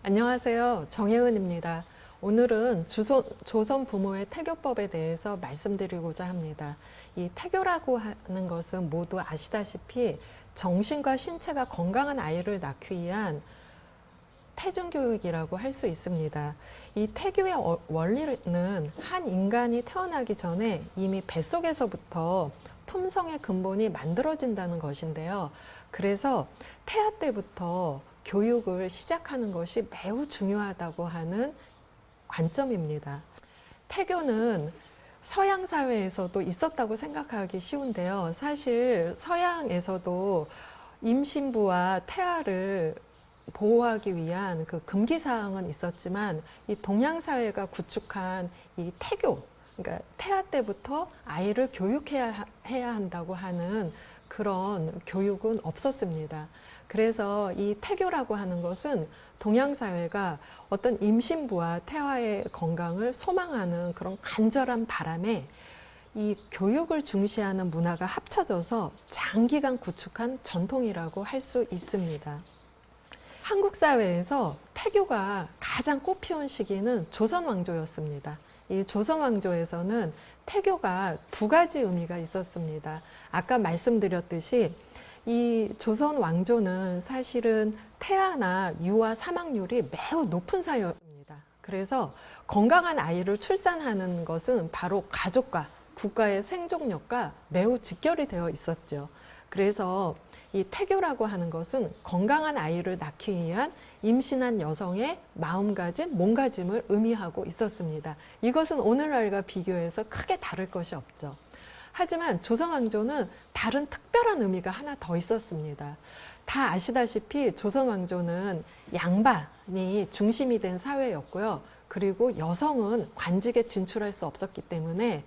안녕하세요. 정혜은입니다. 오늘은 조선 부모의 태교법에 대해서 말씀드리고자 합니다. 이 태교라고 하는 것은 모두 아시다시피 정신과 신체가 건강한 아이를 낳기 위한 태중교육이라고 할 수 있습니다. 이 태교의 원리는 한 인간이 태어나기 전에 이미 뱃속에서부터 품성의 근본이 만들어진다는 것인데요. 그래서 태아 때부터 교육을 시작하는 것이 매우 중요하다고 하는 관점입니다. 태교는 서양 사회에서도 있었다고 생각하기 쉬운데요. 사실 서양에서도 임신부와 태아를 보호하기 위한 그 금기사항은 있었지만 이 동양 사회가 구축한 이 태교, 그러니까 태아 때부터 아이를 교육해야 한다고 하는 그런 교육은 없었습니다. 그래서 이 태교라고 하는 것은 동양 사회가 어떤 임신부와 태아의 건강을 소망하는 그런 간절한 바람에 이 교육을 중시하는 문화가 합쳐져서 장기간 구축한 전통이라고 할 수 있습니다. 한국 사회에서 태교가 가장 꽃피운 시기는 조선 왕조였습니다. 이 조선 왕조에서는 태교가 두 가지 의미가 있었습니다. 아까 말씀드렸듯이 이 조선 왕조는 사실은 태아나 유아 사망률이 매우 높은 사회였습니다. 그래서 건강한 아이를 출산하는 것은 바로 가족과 국가의 생존력과 매우 직결이 되어 있었죠. 그래서 이 태교라고 하는 것은 건강한 아이를 낳기 위한 임신한 여성의 마음가짐, 몸가짐을 의미하고 있었습니다. 이것은 오늘날과 비교해서 크게 다를 것이 없죠. 하지만 조선 왕조는 다른 특별한 의미가 하나 더 있었습니다. 다 아시다시피 조선 왕조는 양반이 중심이 된 사회였고요. 그리고 여성은 관직에 진출할 수 없었기 때문에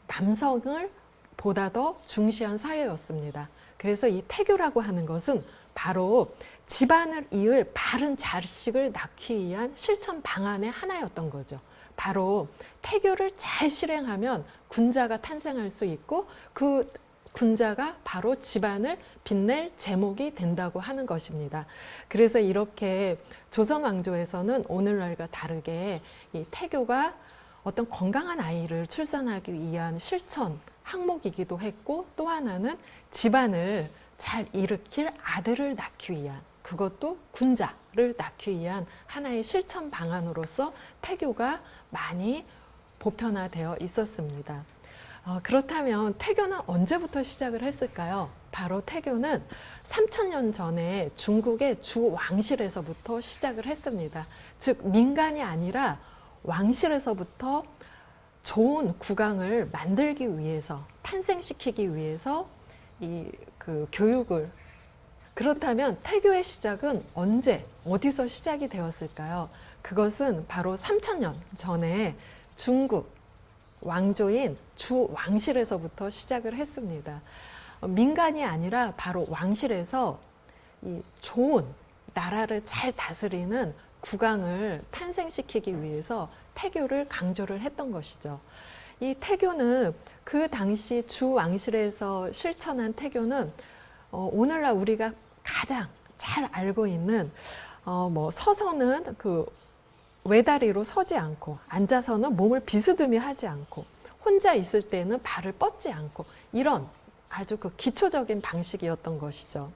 남성을 보다 더 중시한 사회였습니다. 그래서 이 태교라고 하는 것은 바로 집안을 이을 바른 자식을 낳기 위한 실천 방안의 하나였던 거죠. 바로 태교를 잘 실행하면 군자가 탄생할 수 있고 그 군자가 바로 집안을 빛낼 제목이 된다고 하는 것입니다. 그래서 이렇게 조선 왕조에서는 오늘날과 다르게 이 태교가 어떤 건강한 아이를 출산하기 위한 실천 항목이기도 했고, 또 하나는 집안을 잘 일으킬 아들을 낳기 위한, 그것도 군자를 낳기 위한 하나의 실천 방안으로서 태교가 많이 보편화되어 있었습니다. 그렇다면 태교는 언제부터 시작을 했을까요? 바로 태교는 3000년 전에 중국의 주 왕실에서부터 시작을 했습니다. 즉 민간이 아니라 왕실에서부터 좋은 국왕을 만들기 위해서, 탄생시키기 위해서 그 교육을. 그렇다면 태교의 시작은 언제, 어디서 시작이 되었을까요? 그것은 바로 3000년 전에 중국 왕조인 주 왕실에서부터 시작을 했습니다. 민간이 아니라 바로 왕실에서 이 좋은 나라를 잘 다스리는 국왕을 탄생시키기 위해서 태교를 강조를 했던 것이죠. 이 태교는 그 당시 주 왕실에서 실천한 태교는 오늘날 우리가 가장 잘 알고 있는 서서는 그 외다리로 서지 않고, 앉아서는 몸을 비스듬히 하지 않고, 혼자 있을 때는 발을 뻗지 않고, 이런 아주 그 기초적인 방식이었던 것이죠.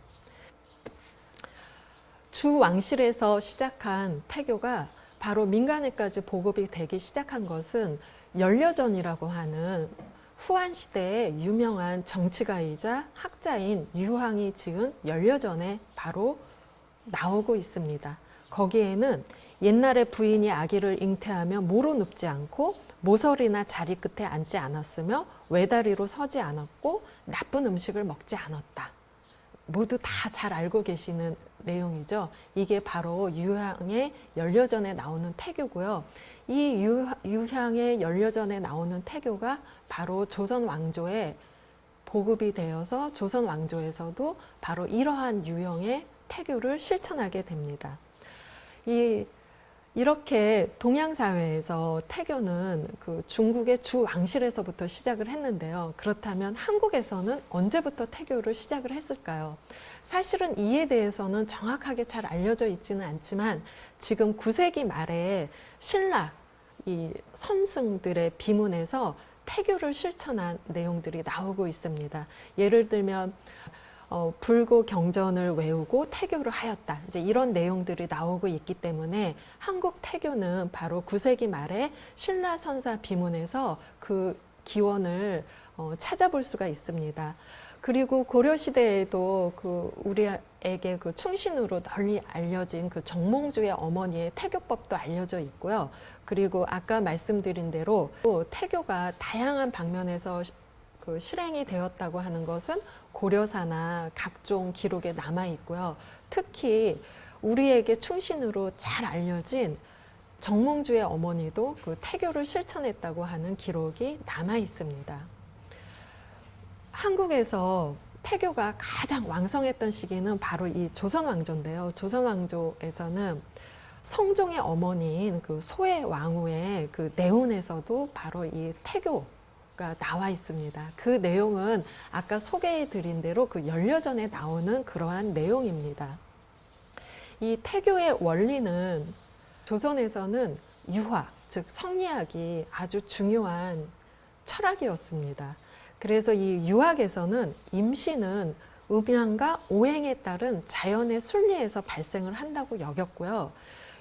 주 왕실에서 시작한 태교가 바로 민간에까지 보급이 되기 시작한 것은 연려전이라고 하는 후한 시대의 유명한 정치가이자 학자인 유황이 지은 연려전에 바로 나오고 있습니다. 거기에는 옛날에 부인이 아기를 잉태하며 모로 눕지 않고 모서리나 자리 끝에 앉지 않았으며 외다리로 서지 않았고 나쁜 음식을 먹지 않았다. 모두 다 잘 알고 계시는 내용이죠. 이게 바로 유향의 연려전에 나오는 태교고요. 이 유향의 연려전에 나오는 태교가 바로 조선 왕조에 보급이 되어서 조선 왕조에서도 바로 이러한 유형의 태교를 실천하게 됩니다. 이 이렇게 동양 사회에서 태교는 그 중국의 주 왕실에서부터 시작을 했는데요. 그렇다면 한국에서는 언제부터 태교를 시작을 했을까요? 사실은 이에 대해서는 정확하게 잘 알려져 있지는 않지만 지금 9세기 말에 신라 이 선승들의 비문에서 태교를 실천한 내용들이 나오고 있습니다. 예를 들면 불고 경전을 외우고 태교를 하였다. 이제 이런 내용들이 나오고 있기 때문에 한국 태교는 바로 9세기 말에 신라 선사 비문에서 그 기원을 찾아볼 수가 있습니다. 그리고 고려 시대에도 그 우리에게 그 충신으로 널리 알려진 그 정몽주의 어머니의 태교법도 알려져 있고요. 그리고 아까 말씀드린 대로 또 태교가 다양한 방면에서 그 실행이 되었다고 하는 것은 고려사나 각종 기록에 남아 있고요. 특히 우리에게 충신으로 잘 알려진 정몽주의 어머니도 그 태교를 실천했다고 하는 기록이 남아 있습니다. 한국에서 태교가 가장 왕성했던 시기는 바로 이 조선왕조인데요. 조선왕조에서는 성종의 어머니인 그 소의 왕후의 그 내혼에서도 바로 이 태교가 나와 있습니다. 그 내용은 아까 소개해 드린 대로 그 연려전에 나오는 그러한 내용입니다. 이 태교의 원리는 조선에서는 유화, 즉 성리학이 아주 중요한 철학이었습니다. 그래서 이 유학에서는 임신은 음양과 오행에 따른 자연의 순리에서 발생을 한다고 여겼고요.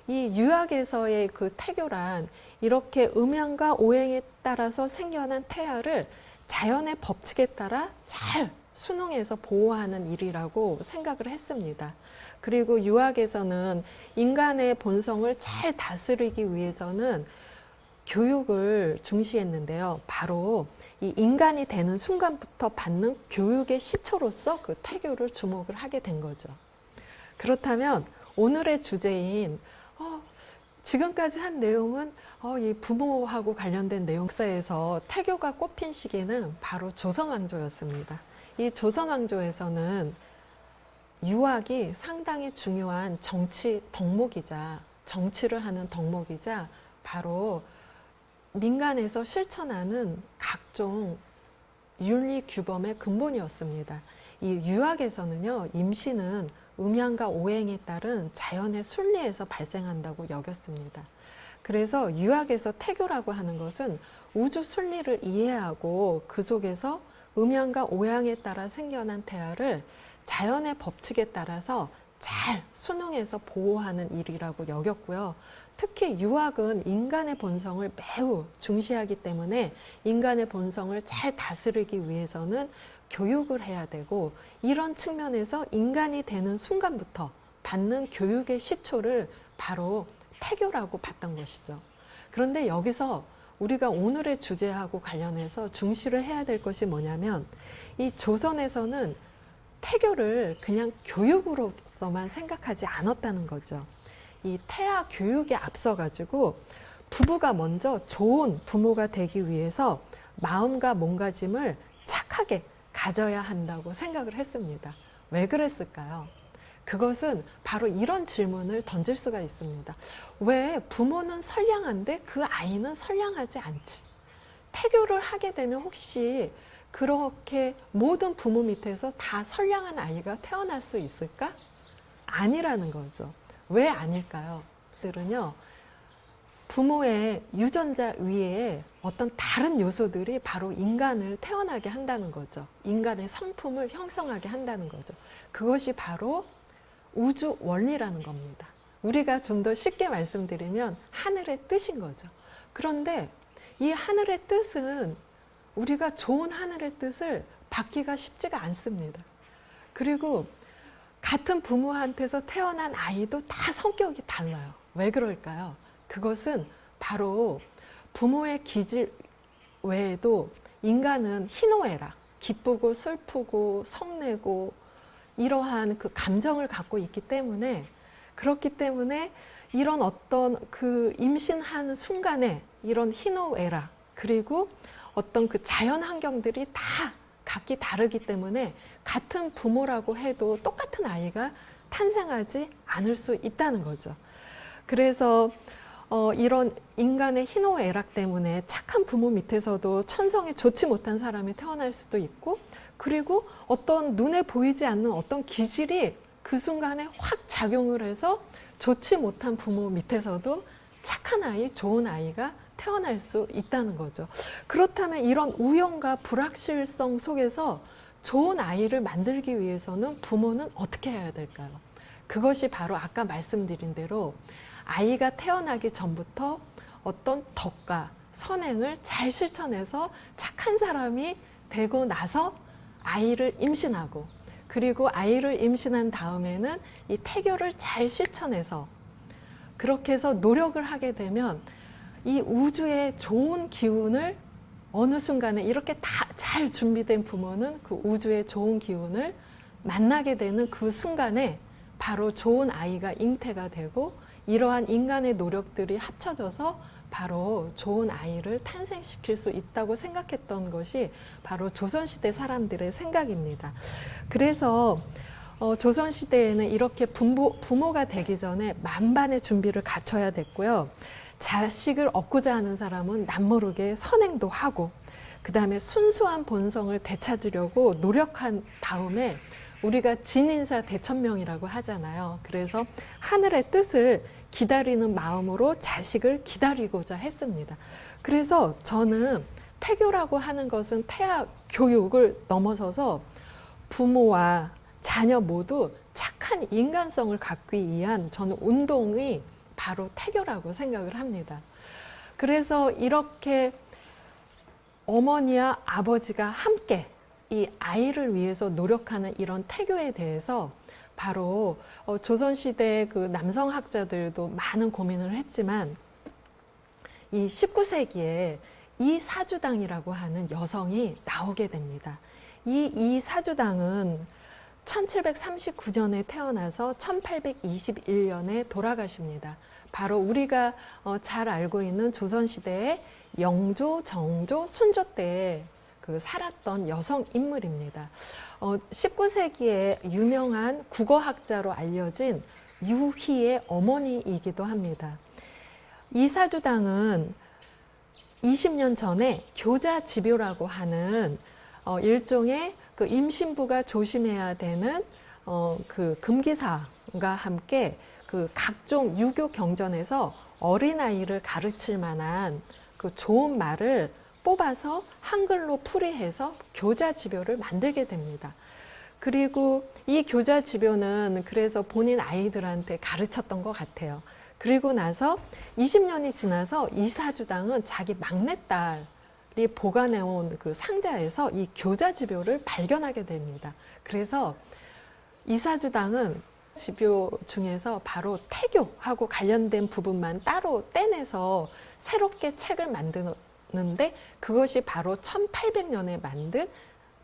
이 유학에서의 그 태교란 이렇게 음양과 오행에 따라서 생겨난 태아를 자연의 법칙에 따라 잘 순응해서 보호하는 일이라고 생각을 했습니다. 그리고 유학에서는 인간의 본성을 잘 다스리기 위해서는 교육을 중시했는데요. 바로 이 인간이 되는 순간부터 받는 교육의 시초로서 그 태교를 주목을 하게 된 거죠. 그렇다면 오늘의 주제인 지금까지 한 내용은 이 부모하고 관련된 내용 역사에서 태교가 꼽힌 시기는 바로 조선왕조였습니다. 이 조선왕조에서는 유학이 상당히 중요한 정치 덕목이자 정치를 하는 덕목이자 바로 민간에서 실천하는 각종 윤리 규범의 근본이었습니다. 이 유학에서는요, 임신은 음양과 오행에 따른 자연의 순리에서 발생한다고 여겼습니다. 그래서 유학에서 태교라고 하는 것은 우주 순리를 이해하고 그 속에서 음양과 오양에 따라 생겨난 태아를 자연의 법칙에 따라서 잘 순응해서 보호하는 일이라고 여겼고요. 특히 유학은 인간의 본성을 매우 중시하기 때문에 인간의 본성을 잘 다스리기 위해서는 교육을 해야 되고 이런 측면에서 인간이 되는 순간부터 받는 교육의 시초를 바로 태교라고 봤던 것이죠. 그런데 여기서 우리가 오늘의 주제하고 관련해서 중시를 해야 될 것이 뭐냐면 이 조선에서는 태교를 그냥 교육으로서만 생각하지 않았다는 거죠. 이 태아 교육에 앞서 가지고 부부가 먼저 좋은 부모가 되기 위해서 마음과 몸가짐을 착하게 가져야 한다고 생각을 했습니다. 왜 그랬을까요? 그것은 바로 이런 질문을 던질 수가 있습니다. 왜 부모는 선량한데 그 아이는 선량하지 않지? 태교를 하게 되면 혹시 그렇게 모든 부모 밑에서 다 선량한 아이가 태어날 수 있을까? 아니라는 거죠. 왜 아닐까요? 들은요, 부모의 유전자 위에 어떤 다른 요소들이 바로 인간을 태어나게 한다는 거죠. 인간의 성품을 형성하게 한다는 거죠. 그것이 바로 우주 원리라는 겁니다. 우리가 좀 더 쉽게 말씀드리면 하늘의 뜻인 거죠. 그런데 이 하늘의 뜻은 우리가 좋은 하늘의 뜻을 받기가 쉽지가 않습니다. 그리고 같은 부모한테서 태어난 아이도 다 성격이 달라요. 왜 그럴까요? 그것은 바로 부모의 기질 외에도 인간은 희노애락, 기쁘고 슬프고 성내고 이러한 그 감정을 갖고 있기 때문에 그렇기 때문에 이런 어떤 그 임신한 순간에 이런 희노애락 그리고 어떤 그 자연 환경들이 다 각기 다르기 때문에 같은 부모라고 해도 똑같은 아이가 탄생하지 않을 수 있다는 거죠. 그래서 이런 인간의 희노애락 때문에 착한 부모 밑에서도 천성이 좋지 못한 사람이 태어날 수도 있고, 그리고 어떤 눈에 보이지 않는 어떤 기질이 그 순간에 확 작용을 해서 좋지 못한 부모 밑에서도 착한 아이, 좋은 아이가 태어날 수 있다는 거죠. 그렇다면 이런 우연과 불확실성 속에서 좋은 아이를 만들기 위해서는 부모는 어떻게 해야 될까요? 그것이 바로 아까 말씀드린 대로 아이가 태어나기 전부터 어떤 덕과 선행을 잘 실천해서 착한 사람이 되고 나서 아이를 임신하고, 그리고 아이를 임신한 다음에는 이 태교를 잘 실천해서 그렇게 해서 노력을 하게 되면 이 우주의 좋은 기운을 어느 순간에 이렇게 다 잘 준비된 부모는 그 우주의 좋은 기운을 만나게 되는 그 순간에 바로 좋은 아이가 잉태가 되고, 이러한 인간의 노력들이 합쳐져서 바로 좋은 아이를 탄생시킬 수 있다고 생각했던 것이 바로 조선시대 사람들의 생각입니다. 그래서 조선시대에는 이렇게 부모가 되기 전에 만반의 준비를 갖춰야 됐고요. 자식을 얻고자 하는 사람은 남모르게 선행도 하고, 그 다음에 순수한 본성을 되찾으려고 노력한 다음에 우리가 진인사 대천명이라고 하잖아요. 그래서 하늘의 뜻을 기다리는 마음으로 자식을 기다리고자 했습니다. 그래서 저는 태교라고 하는 것은 태아 교육을 넘어서서 부모와 자녀 모두 착한 인간성을 갖기 위한 저는 운동이 바로 태교라고 생각을 합니다. 그래서 이렇게 어머니와 아버지가 함께 이 아이를 위해서 노력하는 이런 태교에 대해서 바로 조선시대 그 남성학자들도 많은 고민을 했지만, 이 19세기에 이사주당이라고 하는 여성이 나오게 됩니다. 이 이사주당은 1739년에 태어나서 1821년에 돌아가십니다. 바로 우리가 잘 알고 있는 조선시대의 영조, 정조, 순조 때에 그 살았던 여성 인물입니다. 19세기에 유명한 국어학자로 알려진 유희의 어머니이기도 합니다. 이사주당은 20년 전에 교자집요라고 하는 일종의 그 임신부가 조심해야 되는 그 금기사와 함께 그 각종 유교 경전에서 어린아이를 가르칠 만한 그 좋은 말을 뽑아서 한글로 풀이해서 교자집요를 만들게 됩니다. 그리고 이 교자집요는 그래서 본인 아이들한테 가르쳤던 것 같아요. 그리고 나서 20년이 지나서 이사주당은 자기 막내딸이 보관해온 그 상자에서 이 교자집요를 발견하게 됩니다. 그래서 이사주당은 집요 중에서 바로 태교하고 관련된 부분만 따로 떼내서 새롭게 책을 만드는데, 그것이 바로 1800년에 만든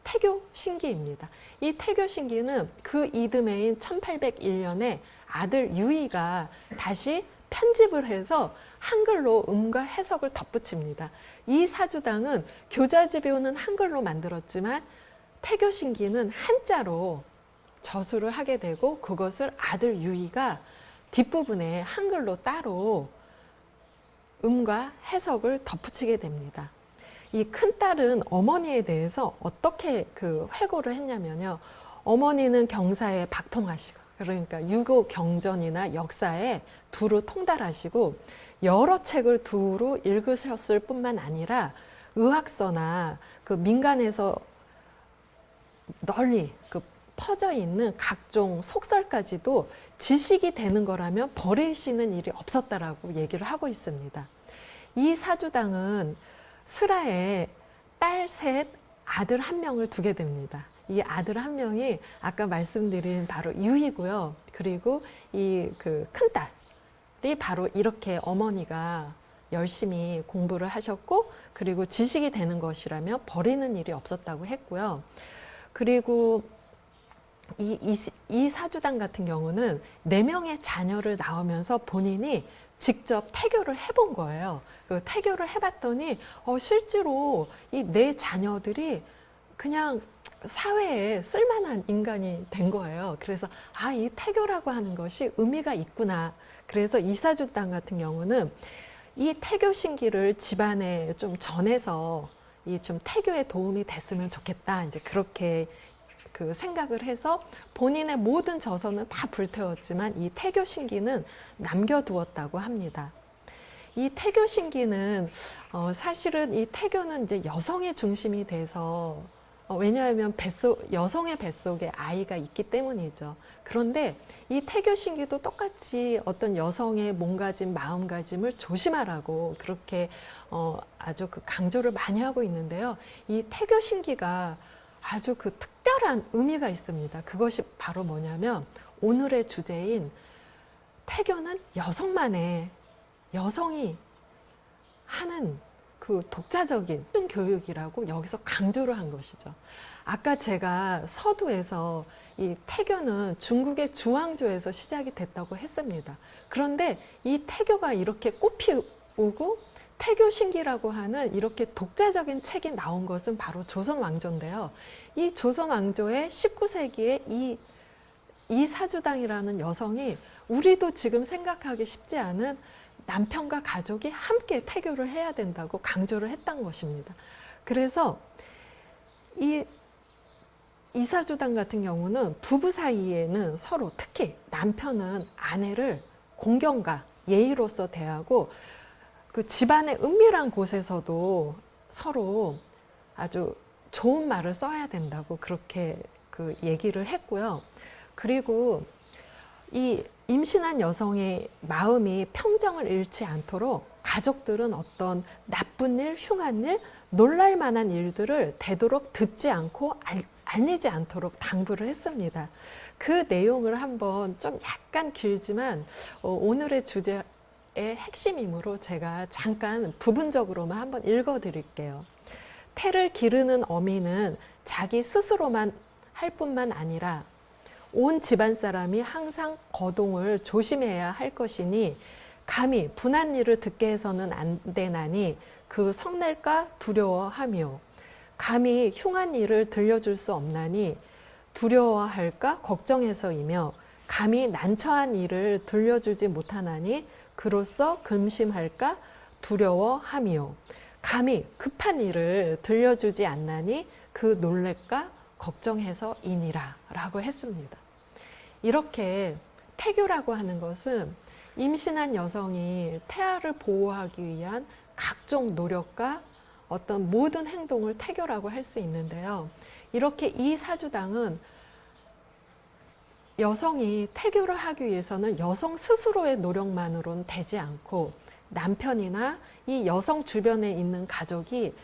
태교신기입니다. 이 태교신기는 그 이듬해인 1801년에 아들 유희가 다시 편집을 해서 한글로 음과 해석을 덧붙입니다. 이 사주당은 교자집요는 한글로 만들었지만 태교신기는 한자로 저술을 하게 되고, 그것을 아들 유희가 뒷부분에 한글로 따로 음과 해석을 덧붙이게 됩니다. 이 큰딸은 어머니에 대해서 어떻게 그 회고를 했냐면요. 어머니는 경사에 박통하시고, 그러니까 유교 경전이나 역사에 두루 통달하시고 여러 책을 두루 읽으셨을 뿐만 아니라 의학서나 그 민간에서 널리 그 퍼져 있는 각종 속설까지도 지식이 되는 거라면 버리시는 일이 없었다라고 얘기를 하고 있습니다. 이 사주당은 슬하에 딸 셋, 아들 한 명을 두게 됩니다. 이 아들 한 명이 아까 말씀드린 바로 유희고요. 그리고 이 그 큰딸이 바로 이렇게 어머니가 열심히 공부를 하셨고, 그리고 지식이 되는 것이라면 버리는 일이 없었다고 했고요. 그리고 이 사주당 같은 경우는 4명의 자녀를 낳으면서 본인이 직접 태교를 해본 거예요. 그 태교를 해봤더니 실제로 이 4자녀들이 그냥 사회에 쓸만한 인간이 된 거예요. 그래서 이 태교라고 하는 것이 의미가 있구나. 그래서 이사주당 같은 경우는 이 태교 신기를 집안에 좀 전해서 이 좀 태교에 도움이 됐으면 좋겠다. 이제 그렇게 그 생각을 해서 본인의 모든 저서는 다 불태웠지만 이 태교 신기는 남겨두었다고 합니다. 이 태교 신기는 사실은 이 태교는 이제 여성의 중심이 돼서 왜냐하면 여성의 뱃속에 아이가 있기 때문이죠. 그런데 이 태교 신기도 똑같이 어떤 여성의 몸가짐, 마음가짐을 조심하라고 그렇게 아주 그 강조를 많이 하고 있는데요. 이 태교 신기가 아주 그 특별한 의미가 있습니다. 그것이 바로 뭐냐면 오늘의 주제인 태교는 여성이 하는 그 독자적인 교육이라고 여기서 강조를 한 것이죠. 아까 제가 서두에서 이 태교는 중국의 주왕조에서 시작이 됐다고 했습니다. 그런데 이 태교가 이렇게 꽃피우고 태교신기라고 하는 이렇게 독자적인 책이 나온 것은 바로 조선 왕조인데요. 이 조선 왕조의 19세기에 이 사주당이라는 여성이 우리도 지금 생각하기 쉽지 않은 남편과 가족이 함께 태교를 해야 된다고 강조를 했던 것입니다. 그래서 이 이사주당 같은 경우는 부부 사이에는 서로 특히 남편은 아내를 공경과 예의로서 대하고 그 집안의 은밀한 곳에서도 서로 아주 좋은 말을 써야 된다고 그렇게 그 얘기를 했고요. 그리고 이 임신한 여성의 마음이 평정을 잃지 않도록 가족들은 어떤 나쁜 일, 흉한 일, 놀랄 만한 일들을 되도록 듣지 않고 알리지 않도록 당부를 했습니다. 그 내용을 한번 좀 약간 길지만 오늘의 주제의 핵심이므로 제가 잠깐 부분적으로만 한번 읽어드릴게요. 태를 기르는 어미는 자기 스스로만 할 뿐만 아니라 온 집안 사람이 항상 거동을 조심해야 할 것이니 감히 분한 일을 듣게 해서는 안 되나니 그 성낼까 두려워하며 감히 흉한 일을 들려줄 수 없나니 두려워할까 걱정해서이며 감히 난처한 일을 들려주지 못하나니 그로써 금심할까 두려워하며 감히 급한 일을 들려주지 않나니 그 놀랄까 걱정해서이니라 라고 했습니다. 이렇게 태교라고 하는 것은 임신한 여성이 태아를 보호하기 위한 각종 노력과 어떤 모든 행동을 태교라고 할 수 있는데요. 이렇게 이 사주당은 여성이 태교를 하기 위해서는 여성 스스로의 노력만으로는 되지 않고 남편이나 이 여성 주변에 있는 가족이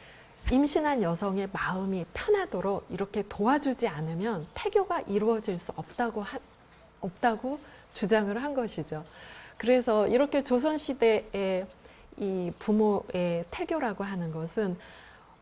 임신한 여성의 마음이 편하도록 이렇게 도와주지 않으면 태교가 이루어질 수 없다고 주장을 한 것이죠. 그래서 이렇게 조선시대의 이 부모의 태교라고 하는 것은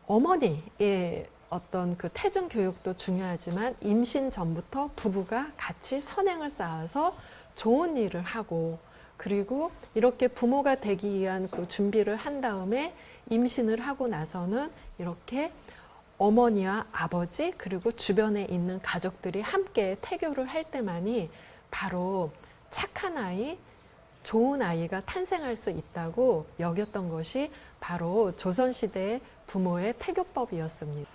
어머니의 어떤 그 태중 교육도 중요하지만 임신 전부터 부부가 같이 선행을 쌓아서 좋은 일을 하고 그리고 이렇게 부모가 되기 위한 그 준비를 한 다음에 임신을 하고 나서는 이렇게 어머니와 아버지 그리고 주변에 있는 가족들이 함께 태교를 할 때만이 바로 착한 아이, 좋은 아이가 탄생할 수 있다고 여겼던 것이 바로 조선시대의 부모의 태교법이었습니다.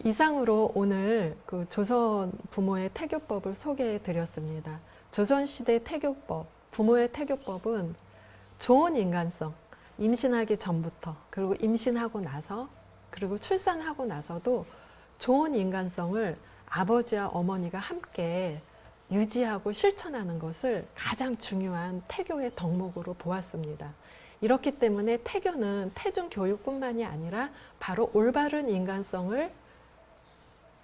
이상으로 오늘 그 조선 부모의 태교법을 소개해 드렸습니다. 조선시대 태교법, 부모의 태교법은 좋은 인간성, 임신하기 전부터 그리고 임신하고 나서 그리고 출산하고 나서도 좋은 인간성을 아버지와 어머니가 함께 유지하고 실천하는 것을 가장 중요한 태교의 덕목으로 보았습니다. 이렇기 때문에 태교는 태중 교육뿐만이 아니라 바로 올바른 인간성을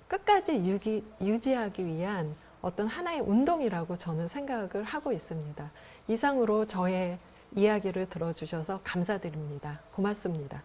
끝까지 유지하기 위한 어떤 하나의 운동이라고 저는 생각을 하고 있습니다. 이상으로 저의 이야기를 들어주셔서 감사드립니다. 고맙습니다.